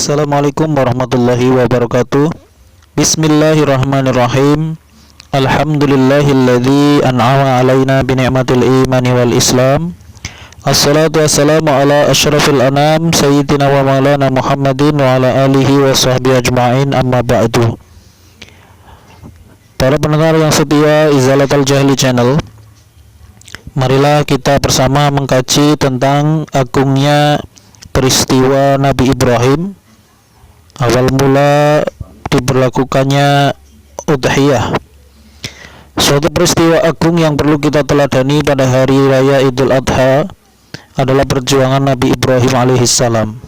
Assalamualaikum warahmatullahi wabarakatuh. Bismillahirrahmanirrahim. Alhamdulillahilladzi an'ama alaina bi ni'matil imani wal islam. Assalatu wassalamu ala asyrafil anam sayyidina wa maulana Muhammadin wa ala alihi wa sahbihi ajma'in, amma ba'du. Para pendengar yang setia Izalatul Jahli Channel, marilah kita bersama mengkaji tentang agungnya peristiwa Nabi Ibrahim, awal mula diberlakukannya udhiyah, suatu peristiwa agung yang perlu kita teladani pada hari raya Idul Adha adalah perjuangan Nabi Ibrahim alaihissalam,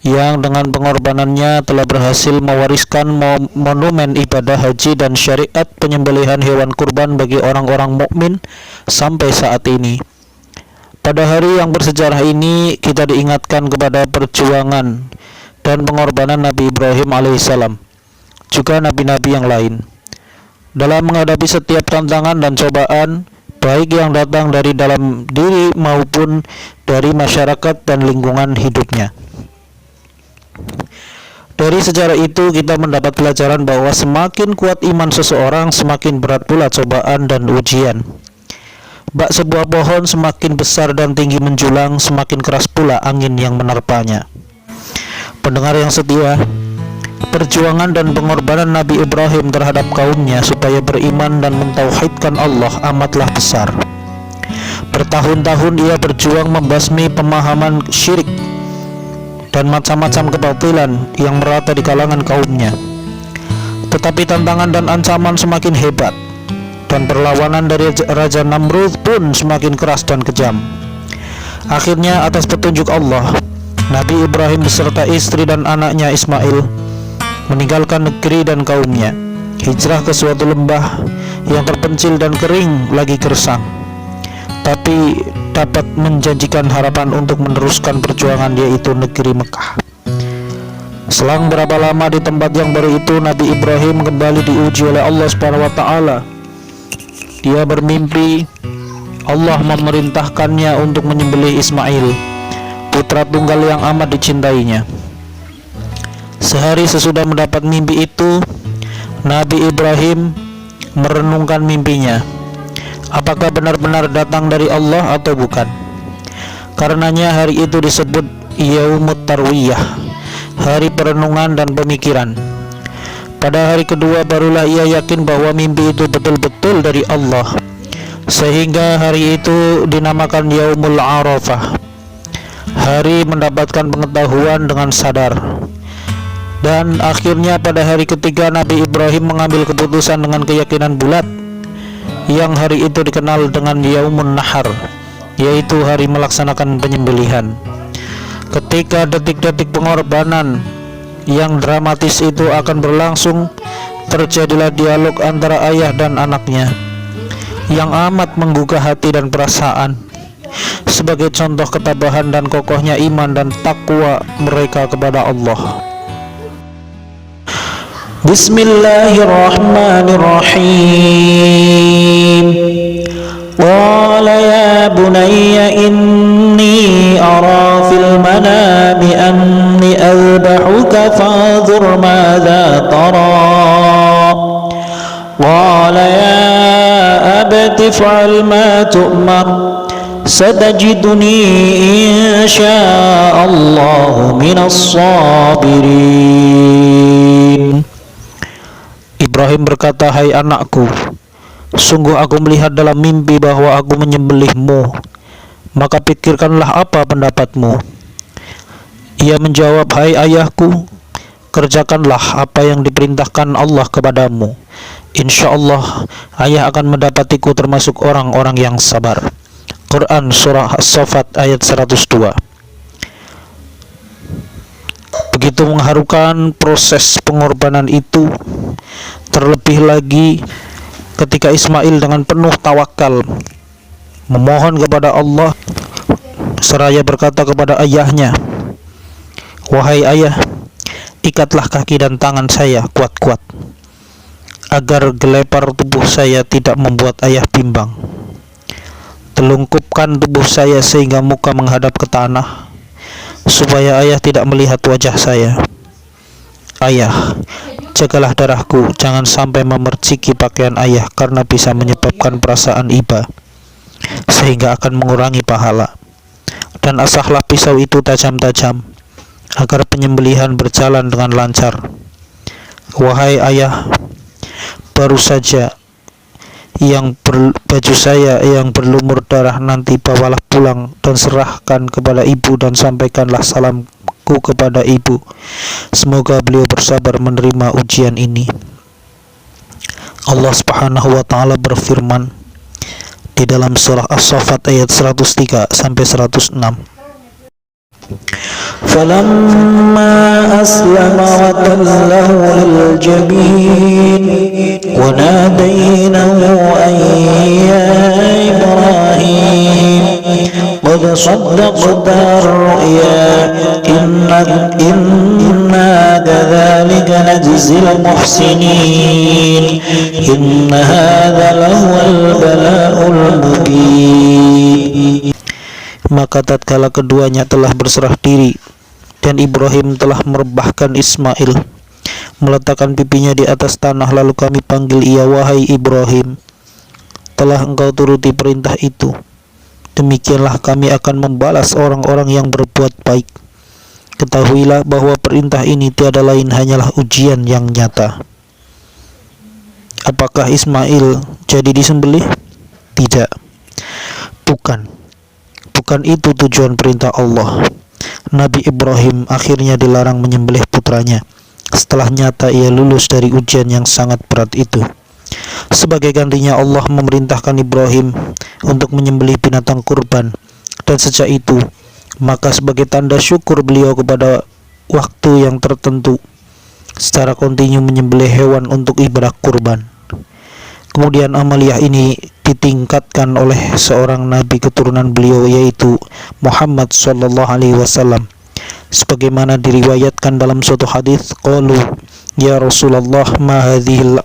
yang dengan pengorbanannya telah berhasil mewariskan monumen ibadah haji dan syariat penyembelihan hewan kurban bagi orang-orang mukmin sampai saat ini. Pada hari yang bersejarah ini, kita diingatkan kepada perjuangan dan pengorbanan Nabi Ibrahim alaihissalam, juga nabi-nabi yang lain, dalam menghadapi setiap tantangan dan cobaan, baik yang datang dari dalam diri maupun dari masyarakat dan lingkungan hidupnya. Dari sejarah itu kita mendapat pelajaran bahwa semakin kuat iman seseorang, semakin berat pula cobaan dan ujian. Bak sebuah pohon semakin besar dan tinggi menjulang, semakin keras pula angin yang menerpanya. Pendengar yang setia, perjuangan dan pengorbanan Nabi Ibrahim terhadap kaumnya supaya beriman dan mentauhidkan Allah amatlah besar. Bertahun-tahun ia berjuang membasmi pemahaman syirik dan macam-macam kebatilan yang merata di kalangan kaumnya. Tetapi tantangan dan ancaman semakin hebat, dan perlawanan dari Raja Namrud pun semakin keras dan kejam. Akhirnya atas petunjuk Allah, Nabi Ibrahim beserta istri dan anaknya Ismail meninggalkan negeri dan kaumnya, hijrah ke suatu lembah yang terpencil dan kering lagi gersang, tapi dapat menjanjikan harapan untuk meneruskan perjuangan, yaitu negeri Mekah. Selang berapa lama di tempat yang baru itu, Nabi Ibrahim kembali diuji oleh Allah Subhanahu wa taala. Dia bermimpi Allah memerintahkannya untuk menyembelih Ismail, putra tunggal yang amat dicintainya. Sehari sesudah mendapat mimpi itu, Nabi Ibrahim merenungkan mimpinya. Apakah benar-benar datang dari Allah atau bukan? Karenanya hari itu disebut Yaumut Tarwiyah, hari perenungan dan pemikiran. Pada hari kedua barulah ia yakin bahwa mimpi itu betul-betul dari Allah, sehingga hari itu dinamakan Yaumul Arafah, hari mendapatkan pengetahuan dengan sadar. Dan akhirnya pada hari ketiga Nabi Ibrahim mengambil keputusan dengan keyakinan bulat, yang hari itu dikenal dengan Yaumun Nahar, yaitu hari melaksanakan penyembelihan. Ketika detik-detik pengorbanan yang dramatis itu akan berlangsung, terjadilah dialog antara ayah dan anaknya yang amat menggugah hati dan perasaan, sebagai contoh ketabahan dan kokohnya iman dan takwa mereka kepada Allah. Bismillahirrahmanirrahim. Qala ya bunayya inni ara fil manami anni adbahuka fanzur madza tara. Qala ya abati fa'al ma tu'mar satajiduni insya'allahu minas sabirin. Ibrahim berkata, "Hai anakku, sungguh aku melihat dalam mimpi bahwa aku menyembelihmu, maka pikirkanlah apa pendapatmu." Ia menjawab, "Hai ayahku, kerjakanlah apa yang diperintahkan Allah kepadamu. Insya Allah ayah akan mendapatiku termasuk orang-orang yang sabar." Quran Surah As-Saffat ayat 102. Begitu mengharukan proses pengorbanan itu, terlebih lagi ketika Ismail dengan penuh tawakal memohon kepada Allah seraya berkata kepada ayahnya, "Wahai ayah, ikatlah kaki dan tangan saya kuat-kuat, agar gelepar tubuh saya tidak membuat ayah bimbang. Telungkupkan tubuh saya sehingga muka menghadap ke tanah, supaya ayah tidak melihat wajah saya. Ayah, jagalah darahku, jangan sampai memerciki pakaian ayah karena bisa menyebabkan perasaan iba, sehingga akan mengurangi pahala. Dan asahlah pisau itu tajam-tajam, agar penyembelihan berjalan dengan lancar. Wahai ayah, baru saja baju saya yang berlumur darah nanti bawalah pulang dan serahkan kepada ibu dan sampaikanlah salamku kepada ibu. Semoga beliau bersabar menerima ujian ini. Allah Subhanahu wa taala berfirman di dalam surah As-Saffat ayat 103 sampai 106. فَلَمَّا أَسْلَمَ وَتَلَّهُ لِلْجَبِينِ وَنَادَيْنَاهُ أَن يَا إِبْرَاهِيمُ قَدْ صَدَّقْتَ الرُّؤْيَا إِنَّا كَذَلِكَ نَجْزِي الْمُحْسِنِينَ إِنَّ هَذَا لَهُوَ الْبَلَاءُ الْمُبِينُ. Maka tatkala keduanya telah berserah diri dan Ibrahim telah merebahkan Ismail, meletakkan pipinya di atas tanah, lalu kami panggil ia, wahai Ibrahim, telah engkau turuti perintah itu, demikianlah kami akan membalas orang-orang yang berbuat baik. Ketahuilah bahwa perintah ini tiada lain hanyalah ujian yang nyata. Apakah Ismail jadi disembelih? Tidak. Bukan itu tujuan perintah Allah. Nabi Ibrahim akhirnya dilarang menyembelih putranya setelah nyata ia lulus dari ujian yang sangat berat itu. Sebagai gantinya Allah memerintahkan Ibrahim untuk menyembelih binatang kurban, dan sejak itu maka sebagai tanda syukur beliau kepada waktu yang tertentu secara kontinu menyembelih hewan untuk ibadah kurban. Kemudian amaliyah ini ditingkatkan oleh seorang nabi keturunan beliau, yaitu Muhammad sallallahu alaihi wasallam, sebagaimana diriwayatkan dalam suatu hadis, qalu ya Rasulullah ma hadhil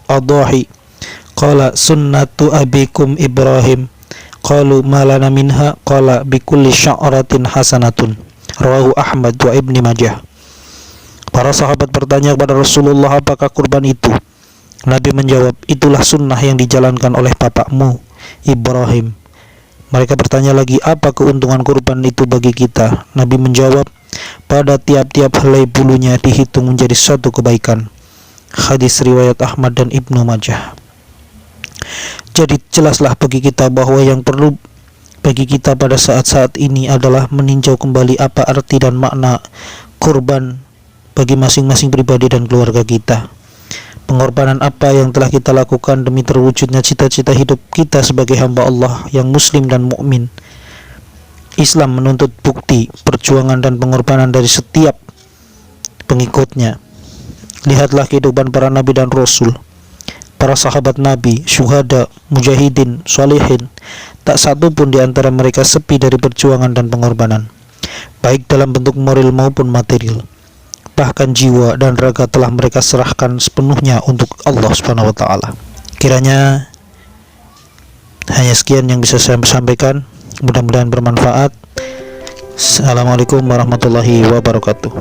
adahi, qala sunnatu abikum Ibrahim, qalu ma lana minha, qala bikulli sya'ratin hasanatun, rawahu Ahmad wa Ibni Majah. Para sahabat bertanya kepada Rasulullah, apakah kurban itu? Nabi menjawab, itulah sunnah yang dijalankan oleh bapakmu Ibrahim. Mereka bertanya lagi, apa keuntungan kurban itu bagi kita? Nabi menjawab, pada tiap-tiap helai bulunya dihitung menjadi suatu kebaikan. Hadis riwayat Ahmad dan Ibnu Majah. Jadi jelaslah bagi kita bahwa yang perlu bagi kita pada saat-saat ini adalah meninjau kembali apa arti dan makna kurban bagi masing-masing pribadi dan keluarga kita. Pengorbanan apa yang telah kita lakukan demi terwujudnya cita-cita hidup kita sebagai hamba Allah yang muslim dan mukmin. Islam menuntut bukti, perjuangan dan pengorbanan dari setiap pengikutnya. Lihatlah kehidupan para nabi dan rasul, para sahabat nabi, syuhada, mujahidin, sholihin. Tak satu pun di antara mereka sepi dari perjuangan dan pengorbanan, baik dalam bentuk moral maupun material. Bahkan jiwa dan raga telah mereka serahkan sepenuhnya untuk Allah Subhanahu wa taala. Kiranya hanya sekian yang bisa saya sampaikan, mudah-mudahan bermanfaat. Assalamualaikum warahmatullahi wabarakatuh.